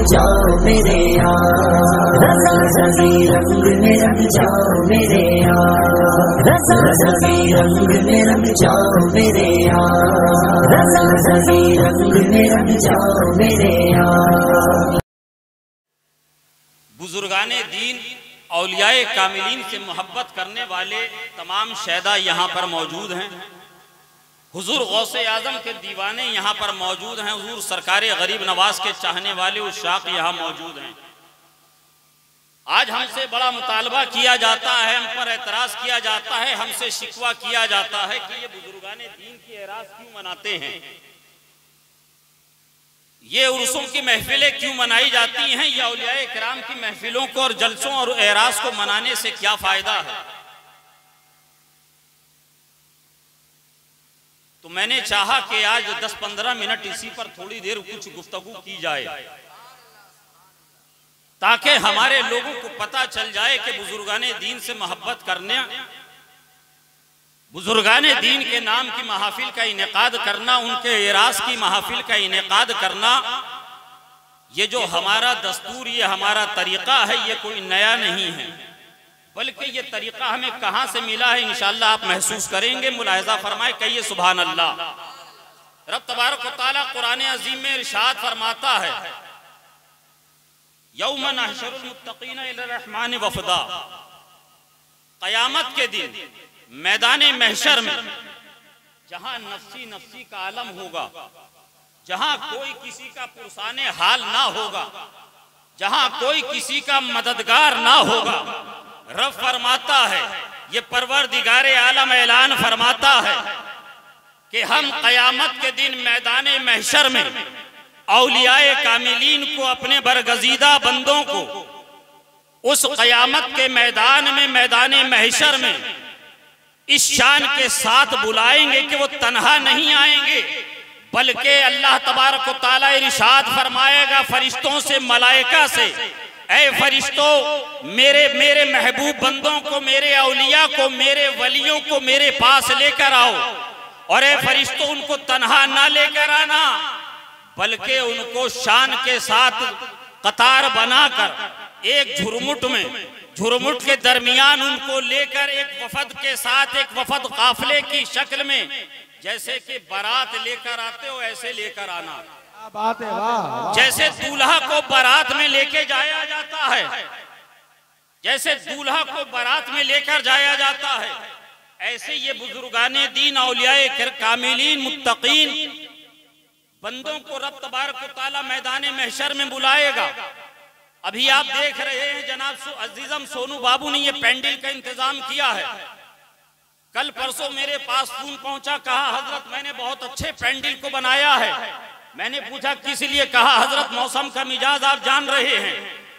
जाओ मेरे यार, रज़ा रज़ी रंग में रंग जाओ मेरे यार, रज़ा रज़ी रंग में रंग जाओ मेरे यार, रज़ा रज़ी रंग में रंग जाओ मेरे यार। बुजुर्गाने दीन औलियाए कामिलीन से मोहब्बत करने वाले तमाम शहदा यहाँ पर मौजूद हैं। हुजूर गौसे आजम के दीवाने यहाँ पर मौजूद हैं। हुजूर सरकारे गरीब नवाज के चाहने वाले उशाक यहाँ मौजूद हैं। आज हमसे बड़ा मुतालबा किया जाता है, हम पर एतराज़ किया जाता है, हमसे शिकवा किया जाता है कि ये बुजुर्गाने दीन की एराज़ क्यों मनाते हैं, ये उर्सों की महफिलें क्यों मनाई जाती हैं, या औलियाए किराम की महफिलों को और जलसों और एराज़ को मनाने से क्या फ़ायदा है। तो मैंने चाहा कि आज 10-15 मिनट इसी पर थोड़ी देर कुछ गुफ्तगू की जाए, ताकि हमारे लोगों को पता चल जाए कि बुजुर्गाने दीन से मोहब्बत करने, बुजुर्गाने दीन के नाम की महफिल का इनेकाद करना, उनके एराज की महफिल का इनेकाद करना, ये जो हमारा दस्तूर, ये हमारा तरीका है, ये कोई नया नहीं है, बल्कि ये तरीका हमें कहाँ से मिला है इंशाअल्लाह आप महसूस करेंगे। मुलाहिज़ा फरमाए, कहिए सुभान अल्लाह। रब तबारक व तआला कुरान अज़ीम में इरशाद फरमाता है, यौम नहशरुल मुत्तक़ीना इला रहमान वफ़दा, क़यामत के दिन मैदान महशर में जहां नफ्सी नफ्सी का आलम होगा, जहां कोई किसी का पुरसाने हाल ना होगा, जहां कोई किसी का मददगार ना होगा, रब फरमाता है, ये परवरदिगारे आलम ऐलान फरमाता है कि हम क़यामत के दिन मैदान महशर में औलियाए कामिलीन को, अपने बरगजीदा बंदों को उस क़यामत के मैदान में, मैदान महशर में इस शान के साथ बुलाएंगे कि वो तन्हा नहीं आएंगे, बल्कि अल्लाह तबारक व तआला इरशाद फरमाएगा फरिश्तों से, मलाइका से, ऐ फरिश्तों मेरे महबूब बंदों को, मेरे औलिया को, मेरे वलियों को मेरे पास लेकर आओ, और ऐ फरिश्तों उनको तन्हा ना लेकर आना, बल्कि उनको शान के साथ कतार बनाकर एक झुरमुट में, झुरमुट के दरमियान उनको लेकर एक वफद के साथ, एक वफद काफिले की शक्ल में, जैसे कि बारात लेकर आते हो ऐसे लेकर आना। बात है, वाह। जैसे दूल्हा को बारात में लेके जाया जाता है, जैसे दूल्हा को बारात में लेकर जाया जाता है, ऐसे ये बुजुर्गाने दीन औलियाए कामिलीन मुत्तकीन बंदों को रब तबारक व तआला मैदान महशर में बुलाएगा। अभी आप देख रहे हैं जनाब अजीजम सोनू बाबू ने ये पैंडल का इंतजाम किया है। कल परसों मेरे पास फोन पहुंचा, कहा हजरत मैंने बहुत अच्छे पैंडल को बनाया है। मैंने पूछा किस लिए, कहा हजरत मौसम का मिजाज आप जान रहे हैं,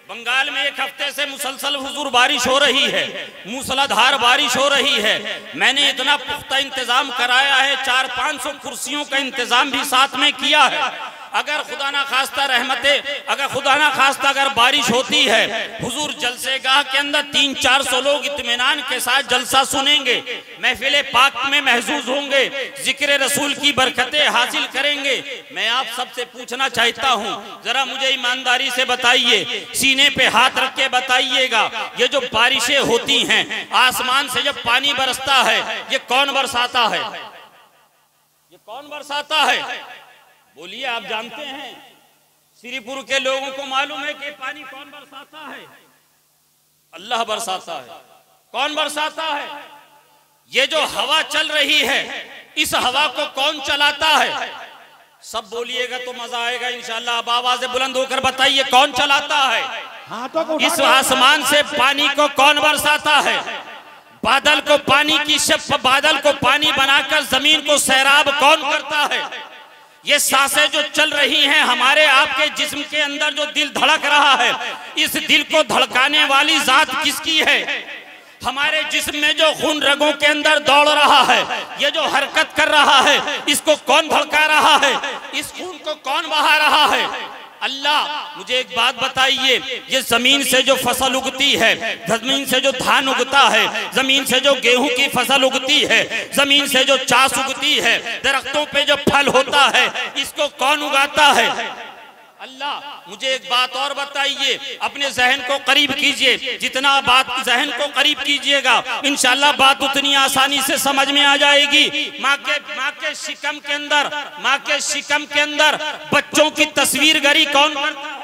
बंगाल में एक हफ्ते से मुसलसल हुजूर बारिश हो रही है, मूसलाधार बारिश हो रही है। मैंने इतना पुख्ता इंतजाम कराया है, 400-500 कुर्सियों का इंतजाम भी साथ में किया है। अगर खुदा ना खास्ता रहमते, अगर खुदा ना खास्ता अगर बारिश होती है, हुजूर जलसेगाह के अंदर 300-400 लोग इत्मीनान के साथ जलसा सुनेंगे, महफिल पाक में महजूज होंगे, जिक्र रसूल की बरकतें हासिल करेंगे। मैं आप सबसे पूछना चाहता हूँ, जरा मुझे ईमानदारी से बताइए, सीने पे हाथ रख के बताइएगा, ये जो बारिशें होती हैं, आसमान से जब पानी बरसता है, ये कौन बरसाता है? ये कौन बरसाता है? बोलिए, आप जानते हैं? श्रीपुर के लोगों को मालूम है कि पानी कौन बरसाता है? अल्लाह बरसाता है। कौन बरसाता है? ये जो हवा चल रही है, इस हवा को कौन चलाता है? सब बोलिएगा तो मजा आएगा इंशाअल्लाह। अब आवाज़ बुलंद होकर बताइए, कौन चलाता है? इस आसमान से पानी को कौन बरसाता है? बादल को पानी की बादल को पानी बनाकर जमीन को सैराब कौन करता है? ये सांसें जो चल रही हैं हमारे आपके जिस्म के अंदर, जो दिल धड़क रहा है, इस दिल को धड़काने वाली जात किसकी है? हमारे जिस्म में जो खून रगों के अंदर दौड़ रहा है, ये जो हरकत कर रहा है, इसको कौन धड़का रहा है? इस खून को कौन बहा रहा है? अल्लाह। मुझे एक बात बताइए, ये जमीन से जो फसल उगती है, जमीन से जो धान उगता है, जमीन से जो गेहूं की फसल उगती है, जमीन से जो चास उगती है, दरख्तों पे जो फल होता है, इसको कौन उगाता है? अल्लाह मुझे एक बात और बताइए, अपने जहन को करीब कीजिए, जितना बात जहन को करीब कीजिएगा इंशाअल्लाह बात उतनी आसानी से समझ में आ जाएगी। माँ के शिकम के अंदर बच्चों की तस्वीर गरी कौन करता है?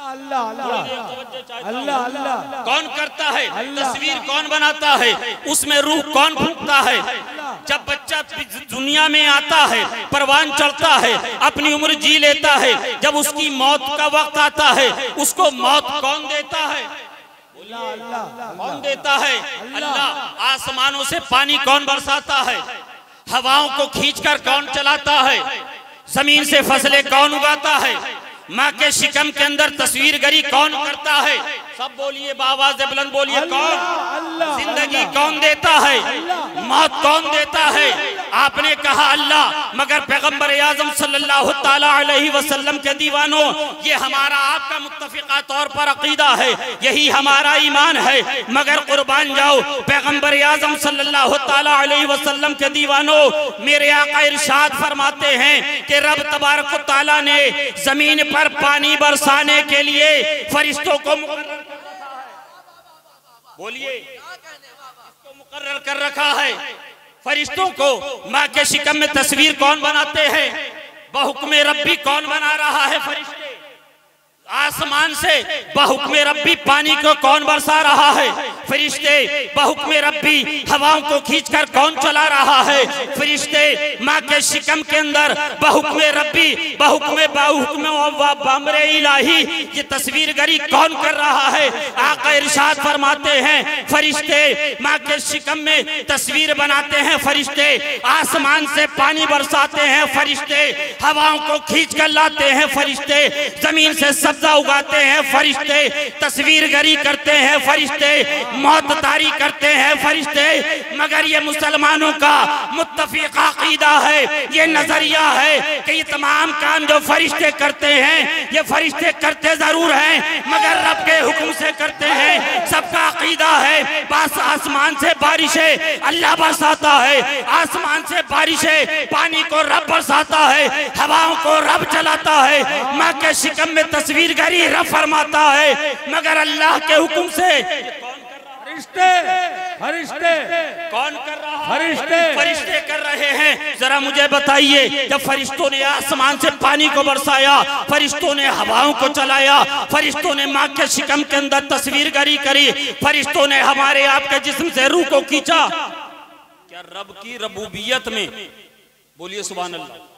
अल्लाह अल्लाह अल्लाह। कौन करता है? तस्वीर कौन बनाता है? उसमें रूह कौन फूंकता है? जब बच्चा दुनिया में आता है, परवान चढ़ता है, अपनी उम्र जी लेता है, जब उसकी मौत का वक्त आता है, उसको मौत कौन देता है? कौन देता है? अल्लाह। आसमानों से पानी कौन बरसाता है? हवाओं को खींचकर कौन चलाता है? जमीन से फसलें कौन उगाता है? माँ के शिकम के अंदर तस्वीर गरी कौन करता है? सब बोलिए, बावाज़ बुलंद बोलिए, कौन? जिंदगी कौन देता है? मौत कौन देता है? आपने कहा अल्लाह, मगर पैगंबर आज़म सल्लल्लाहु ताला अलैहि वसल्लम के दीवानों, ये हमारा आपका मुत्तफिका तौर पर अकीदा है, यही हमारा ईमान है, मगर कुर्बान जाओ पैगंबर आज़म सल्लल्लाहु ताला अलैहि वसल्लम के दीवानों, मेरे आका इरशाद फरमाते हैं कि रब तबारक व तआला ने जमीन पर पानी बरसाने के लिए फरिश्तों को बोलिए, इसको मुकर्रर कर रखा है। फरिश्तों को माँ के शिकम में तस्वीर कौन बनाते हैं? बहुक्मे रब्बी कौन बना रहा है? फरिश्ते। आसमान से बहुक्मे रब्बी पानी को कौन बरसा रहा है? फरिश्ते। बहुक्मे रब्बी हवाओं को खींचकर कौन चला रहा है? फरिश्ते। माँ के शिकम के अंदर बहुक्मे रब्बी बहुक्मे बामरे इलाही ये तस्वीर गरी कौन कर रहा है? आका इरशाद फरमाते हैं फरिश्ते माँ के शिकम में तस्वीर बनाते हैं, फरिश्ते आसमान से पानी बरसाते हैं, फरिश्ते हवाओं को खींच कर लाते हैं, फरिश्ते जमीन से सब्जा उगाते हैं, फरिश्ते तस्वीर गरी करते हैं, फरिश्ते मौत तारी करते हैं, फरिश्ते। मगर ये मुसलमानों का मुत्तफिक अकीदा है, ये नजरिया है कि ये तमाम काम जो फरिश्ते करते हैं ये फरिश्ते करते जरूर हैं मगर रब के हुक्म से करते हैं। सबका अकीदा है बस आसमान से बारिशें अल्लाह बरसाता है, आसमान से बारिशें पानी को रब बरसाता है, हवाओं को रब चलाता है, माँ के शिकम में तस्वीर गरी रब फरमाता है, मगर अल्लाह के हुक्म से फरिश्ते फरिश्ते कौन कर रहा है? फरिश्ते फरिश्ते कर रहे हैं। जरा मुझे बताइए, जब फरिश्तों ने आसमान से पानी को बरसाया, फरिश्तों ने हवाओं को चलाया, फरिश्तों ने माँ के शिकम के अंदर तस्वीर गरी करी, फरिश्तों ने हमारे आपके जिस्म से रूह को खींचा, क्या रब की रबूबियत में, बोलिए सुभान अल्लाह,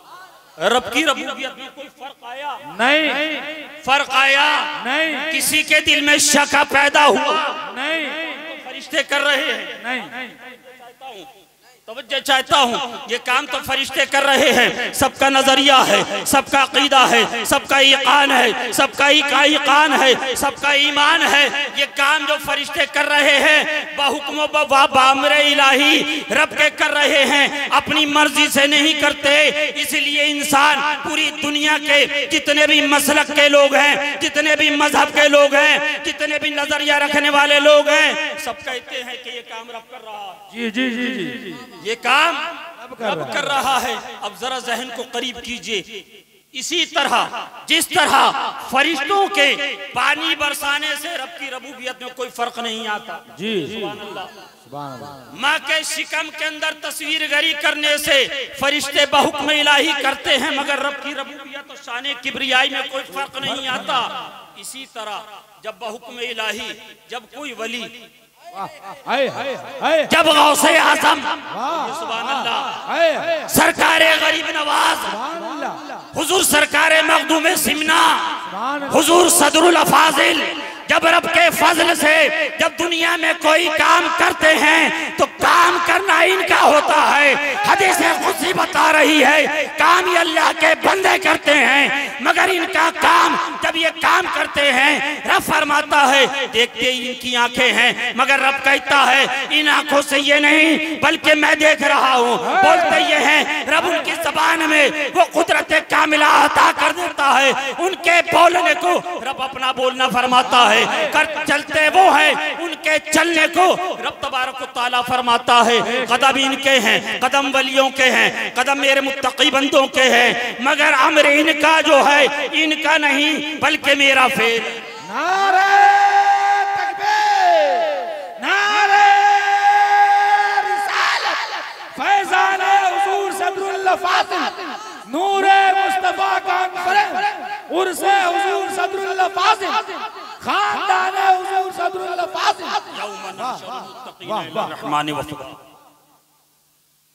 रब की रबूबियत में कोई फर्क आया? नहीं फर्क आया नहीं। किसी के दिल में शक पैदा हुआ? नहीं। तो फरिश्ते कर रहे हैं। नहीं तवज्जो चाहता हूँ, ये काम तो फरिश्ते कर रहे हैं। सबका नजरिया है, सबका अकीदा है, सबका ईकान है, सबका ईकान है, सबका ईमान है। ये काम जो फरिश्ते कर रहे हैं बहुक्म बामरे इलाही रब के कर रहे हैं, अपनी मर्जी से नहीं करते। इसलिए इंसान पूरी दुनिया के जितने भी मसलक के लोग हैं, जितने भी मजहब के लोग हैं, जितने भी नजरिया रखने वाले लोग हैं, सब कहते हैं कि ये काम रब कर रहा है। जी जी जी जी ये काम रब कर रहा है। अब जरा जहन को करीब कीजिए, इसी तरह जिस तरह फरिश्तों के पानी बरसाने से रब की रबूबियत में कोई फर्क नहीं आता। जी सुभान अल्लाह। माँ के शिकम के अंदर तस्वीर गरी करने से फरिश्ते बहुक्म इलाही करते हैं मगर रब की रबूबियत और शान किब्रियाई में कोई फर्क नहीं आता। इसी तरह जब बहुक्म इलाही, जब कोई वली, जब गौसे आज़म सुभान अल्लाह, सरकारे गरीब नवाज हुजूर सरकारे मखदूम सिमना हुजूर सदरुल अफाजिल, जब रब के फजल से जब दुनिया में कोई काम करते हैं तो काम करना इनका होता है। हदीस कुदसी बता रही है काम ये अल्लाह के बंदे करते हैं मगर इनका काम जब ये काम करते हैं रब फरमाता है देखते ही इनकी आंखें हैं मगर रब कहता है इन आंखों से ये नहीं बल्कि मैं देख रहा हूँ। बोलते ये हैं रब उनकी जबान में वो कुदरत कामिला अता कर देता है, उनके बोलने को रब अपना बोलना फरमाता है। है, कर चलते वो है, उनके चलने को रब तबारक व तआला फरमाता है कदम इनके हैं, कदम वलियों के हैं, कदम मेरे मुत्तकी बंदों के हैं, मगर अम्र इनका जो है इनका नहीं बल्कि मेरा फेल। नारे तकबीर, नारे रिसालत, फैज़ान हुजूर सदरुल्लाह फाज़िल, नूरे मुस्तफा कॉन्फ्रेंस, उर्से हुजूर सदरुल्लाह फाज़िल, खानदान हुजूर सदरुल्लाह फाज़िल।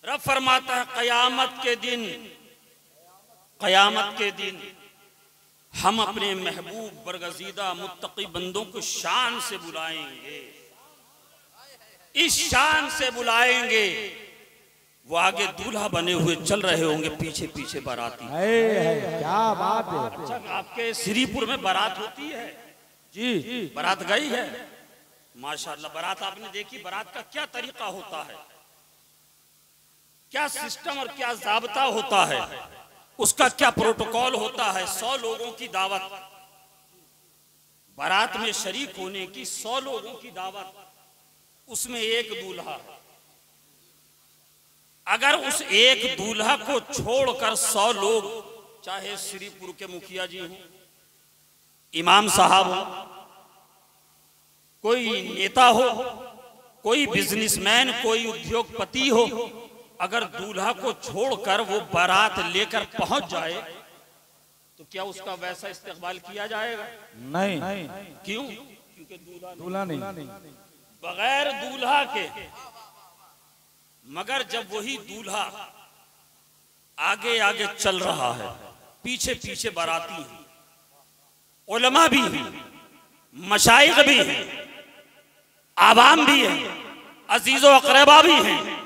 रब फरमाता है क़यामत के दिन हम अपने महबूब बरगज़ीदा मुत्तकी बंदों को शान से बुलाएंगे, इस शान से बुलाएंगे, वो आगे दूल्हा बने हुए चल रहे होंगे, पीछे पीछे बाराती। क्या बात है। अच्छा, आपके श्रीपुर में बारात होती है जी, बारात गई है माशाअल्लाह। बारात आपने देखी, बारात का क्या तरीका होता है, क्या सिस्टम और क्या ज़ाब्ता होता है, उसका क्या प्रोटोकॉल होता है। 100 लोगों की दावत, बारात में शरीक होने की 100 लोगों की दावत, उसमें एक दूल्हा। अगर उस एक दूल्हा को छोड़कर 100 लोग, चाहे श्रीपुर के मुखिया जी हों, इमाम साहब हो, कोई नेता हो, कोई बिजनेसमैन, कोई उद्योगपति हो, अगर दूल्हा को छोड़कर वो बारात लेकर पहुंच जाए तो क्या उसका वैसा इस्तेकबाल किया जाएगा? नहीं। क्यों? क्योंकि दूल्हा नहीं, बगैर दूल्हा के। मगर जब वही दूल्हा आगे आगे चल रहा है, पीछे पीछे बाराती हैं, उलमा भी हैं, मशाइख भी हैं, आवाम भी हैं, अजीजो अकरबा भी हैं,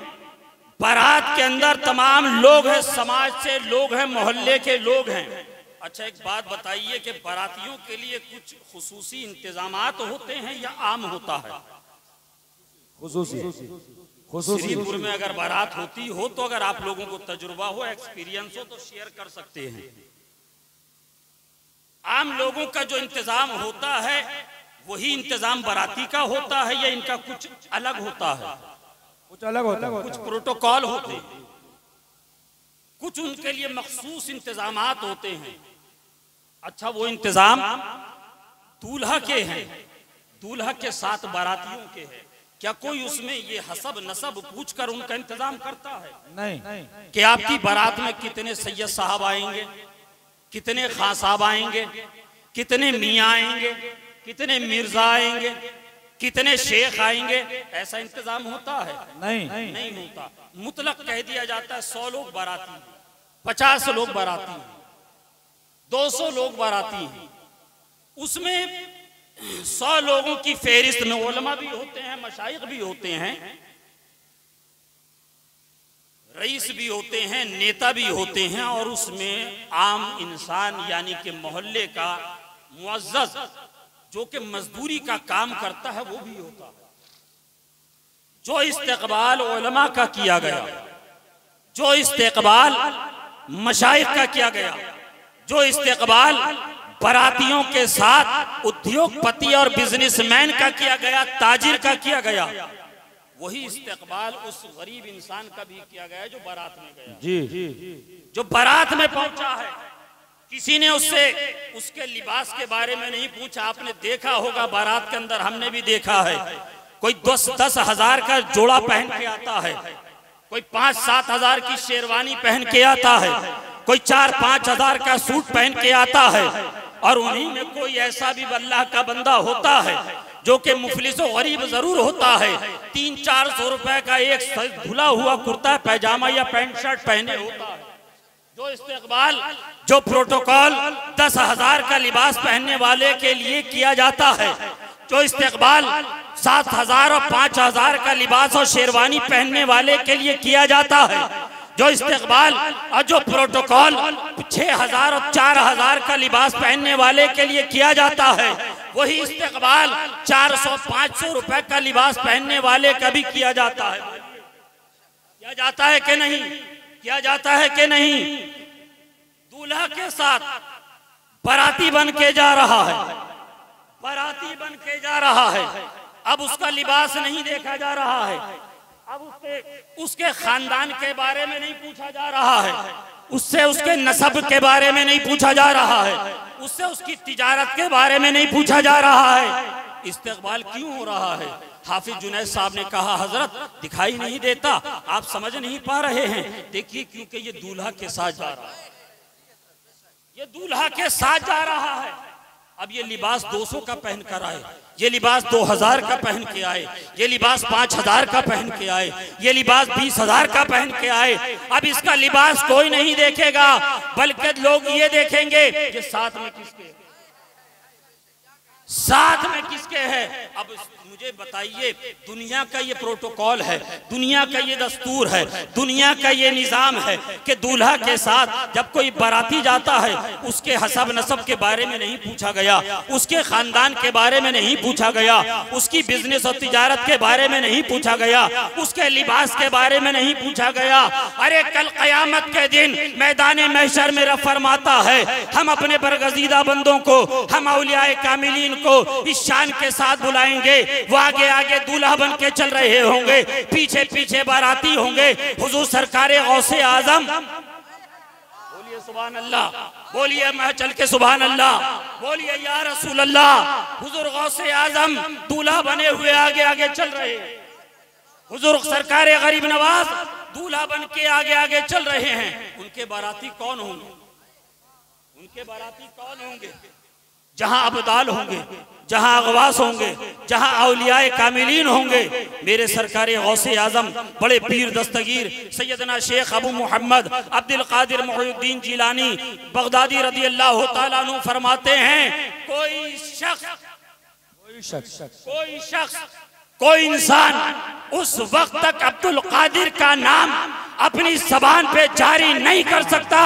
बारात के अंदर तमाम लोग हैं, समाज से लोग हैं, मोहल्ले के लोग हैं। अच्छा, एक बात बताइए कि बारातियों के लिए कुछ खुसूसी इंतजामात होते हैं या आम होता है? खुसूसी। श्रीपुर में अगर बारात होती हो तो अगर आप लोगों को तजुर्बा हो, एक्सपीरियंस हो तो शेयर कर सकते हैं। आम लोगों का जो इंतजाम होता है वही इंतजाम बाराती का होता है या इनका कुछ अलग होता है? कुछ अलग होता है, कुछ प्रोटोकॉल होते हैं, कुछ उनके लिए मखसूस इंतजामात होते हैं। अच्छा, वो इंतजाम दूल्हा के हैं, दूल्हा के साथ बारातियों के हैं, क्या कोई उसमें ये हसब नसब पूछकर उनका इंतजाम करता है? नहीं। कि आपकी बारात में कितने सैयद साहब आएंगे, कितने खां साहब आएंगे, कितने मियाँ आएंगे, कितने मिर्जा आएंगे, कितने शेख आएंगे, ऐसा इंतजाम होता है? नहीं होता। मुतलक कह दिया जाता है 100 लोग बाराती हैं, 50 लोग बाराती हैं, 200 लोग बाराती हैं। उसमें 100 लोगों की फेरिस्त में उलमा भी होते हैं, मशाइख भी होते हैं, रईस भी होते हैं, नेता भी होते हैं, और उसमें आम इंसान यानी कि मोहल्ले का मुअज्जज जो कि मजदूरी का काम करता है वो भी होता है। जो इस्तेकबाल उलमा का किया गया, जो इस्तेकबाल मशाइख का किया गया, जो इस्तेकबाल बारातियों के साथ उद्योगपति और बिजनेसमैन का किया गया, ताजिर का किया गया, वही इस्तेकबाल उस गरीब इंसान का भी किया गया जो बारात में गया। जी। जो बारात में पहुंचा है, किसी ने उससे उसके लिबास के बारे में नहीं पूछा। आपने देखा होगा बारात के अंदर, हमने भी देखा है, कोई 10 हजार का जोड़ा पहन के आता है, कोई 5-7 हजार की शेरवानी पहन के आता है, कोई 4-5 हजार का सूट पहन के आता है, और उन्हीं में कोई ऐसा भी अल्लाह का बंदा होता है जो कि मुफलिस और गरीब जरूर होता है, 300-400 रुपए का एक धुला हुआ कुर्ता पैजामा या पैंट शर्ट पहने होता है। जो इस्तेकबाल, जो प्रोटोकॉल 10 हजार का लिबास पहनने वाले के लिए किया जाता है, जो इस्तेकबाल 7 हजार और 5 हजार का लिबास और शेरवानी पहनने वाले के लिए किया जाता है, जो इस्तेकबाल और जो प्रोटोकॉल 6 हजार और 4 हजार का लिबास पहनने वाले के लिए किया जाता है, वही इस्तेकबाल 400-500 रुपए का लिबास पहनने वाले का भी किया जाता है। किया जाता है कि नहीं? किया जाता है कि नहीं? दूल्हा के साथ बाराती बन के जा रहा है, बाराती बन के जा रहा है। अब उसका लिबास नहीं देखा जा रहा है, अब उसके खानदान के बारे में नहीं पूछा जा रहा है, उससे उसके नसब के बारे में नहीं पूछा जा रहा है, उससे उसकी तिजारत के बारे में नहीं पूछा जा रहा है। इस्तेकबाल क्यों हो रहा है? हाफिज जुनैद साहब ने कहा, हजरत दिखाई नहीं देता, आप समझ नहीं पा रहे हैं। देखिए, क्योंकि ये दूल्हा के साथ जा रहा है, ये दूल्हा के साथ जा रहा है। अब ये लिबास 200 का पहन कर आए, ये लिबास 2000 का पहन के आए, ये लिबास 5000 का पहन के आए, ये लिबास 20,000 का पहन के आए। अब इसका लिबास कोई नहीं देखेगा, बल्कि लोग ये देखेंगे कि साथ में किसके, साथ में किसके है। अब मुझे बताइए, दुनिया का ये प्रोटोकॉल है, दुनिया का ये दस्तूर है, दुनिया का ये निजाम है कि दूल्हा के साथ जब कोई बाराती जाता है, उसके हसब नसब के बारे में नहीं पूछा गया, उसके खानदान के बारे में नहीं पूछा गया, उसकी बिजनेस और तिजारत के बारे में नहीं पूछा गया, उसके लिबास के बारे में नहीं पूछा गया। अरे कल क़यामत के दिन मैदान महशर में रब फरमाता है, हम अपने बरगजीदा बंदों को, हम औलियाए कामिलीन को इस शान के साथ बुलाएंगे। वो आगे आगे दूल्हा बन के चल रहे होंगे, पीछे पीछे बाराती होंगे। हुजूर सरकारे गौसे आजम, बोलिए सुभान अल्लाह, बोलिए मैं चल के सुभान अल्लाह, बोलिए या रसूल अल्लाह। हुजूर गौसे आजम दूल्हा बने हुए आगे आगे चल रहे हैं। हुजूर सरकारे गरीब नवाज दूल्हा बन के आगे आगे चल रहे हैं। उनके बाराती कौन होंगे? उनके बाराती कौन होंगे? जहां अबदाल होंगे, जहां अगवास होंगे, जहां औलियाए कामिलीन होंगे। मेरे सरकारे गौसे आजम बड़े पीर दस्तगीर सैयदना शेख अबू मोहम्मद अब्दुल कादिर मुहीउद्दीन जिलानी बगदादी रदी अल्लाह तआला अन्हु फरमाते हैं, कोई शख्स कोई इंसान उस वक्त तक अब्दुल कादिर का नाम अपनी जबान पे जारी नहीं कर सकता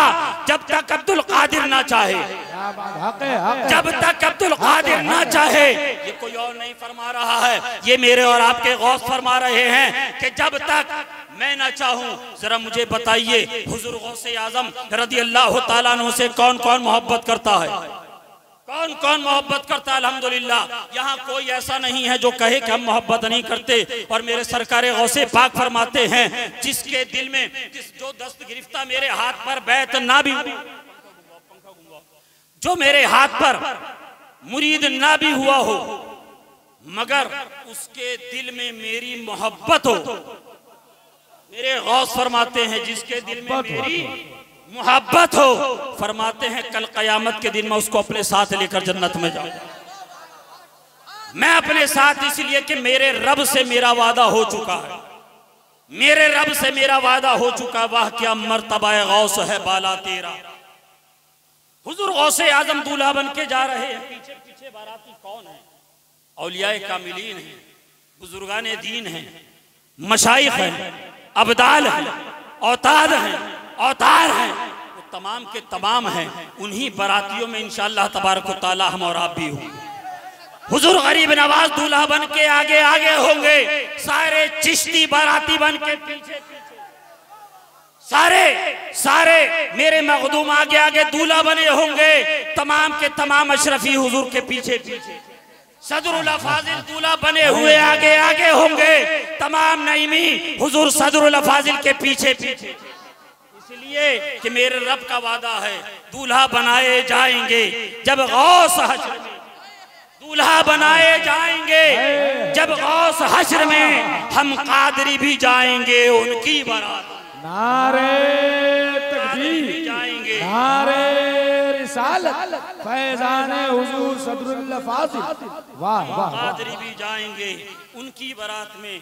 जब तक अब्दुल कादिर ना चाहे, जब तक अब्दुल कादिर ना चाहे। ये कोई और नहीं फरमा रहा है, ये मेरे और आपके गौस फरमा रहे हैं कि जब तक मैं ना चाहूं। जरा मुझे बताइए, हुजूर गौसे आजम रदी अल्लाह तआला अन्हु से कौन कौन मोहब्बत करता है? कौन कौन मोहब्बत करता है? अल्हम्दुलिल्लाह, यहाँ कोई ऐसा नहीं है जो कहे कि हम मोहब्बत नहीं करते। और मेरे सरकारे गौसे पाक फरमाते हैं, जिसके दिल में जो दस्त गिरफ्ता मेरे हाथ पर बैत ना भी, जो मेरे हाथ पर मुरीद ना भी हुआ हो, मगर उसके दिल में मेरी मोहब्बत हो। मेरे गौस फरमाते हैं, जिसके दिल में मेरी मोहब्बत हो, फरमाते हैं कल क़यामत के दिन मैं उसको अपने साथ लेकर जन्नत में जाऊं। मैं अपने साथ इसलिए कि मेरे रब से मेरा वादा हो चुका है, मेरे रब से मेरा वादा हो चुका। वाह क्या मर्तबा गौस है बाला तेरा। हुजूर गौसे आजम दूल्हा बन के जा रहे हैं, पीछे पीछे बाराती कौन है? औलियाए कामिलीन हैं, बुजुर्गाने दीन हैं, मशाइख हैं, अबदाल हैं, औताद हैं, औतार हैं, वो तमाम के तमाम हैं। उन्हीं बारातियों में इंशाअल्लाह तबारक व तआला हम और आप भी होंगे। हुजूर गरीब नवाज दूल्हा बन के आगे आगे होंगे, सारे चिश्ती बाराती बन के पीछे पीछे, सारे मेरे मखदूम आगे आगे दूल्हा बने होंगे। तमाम के तमाम अशरफी हुजूर के पीछे पीछे, सदरुल अफाजिल दूल्हा बने हुए आगे आगे होंगे। तमाम नईमी हुजूर सदरुल अफाजिल के पीछे पीछे, इसलिए कि मेरे रब का वादा है दूल्हा बनाए जाएंगे जब गौस हश्र में, दूल्हा बनाए जाएंगे जब गौस हश्र में, हम कादरी भी जाएंगे उनकी बारात। नारे तकबीर, जाएंगे नारे रिसालत, फैज़ाने हुजूर सदरुल फाजिल। वाह वाह, कादरी भी जाएंगे उनकी बारात में।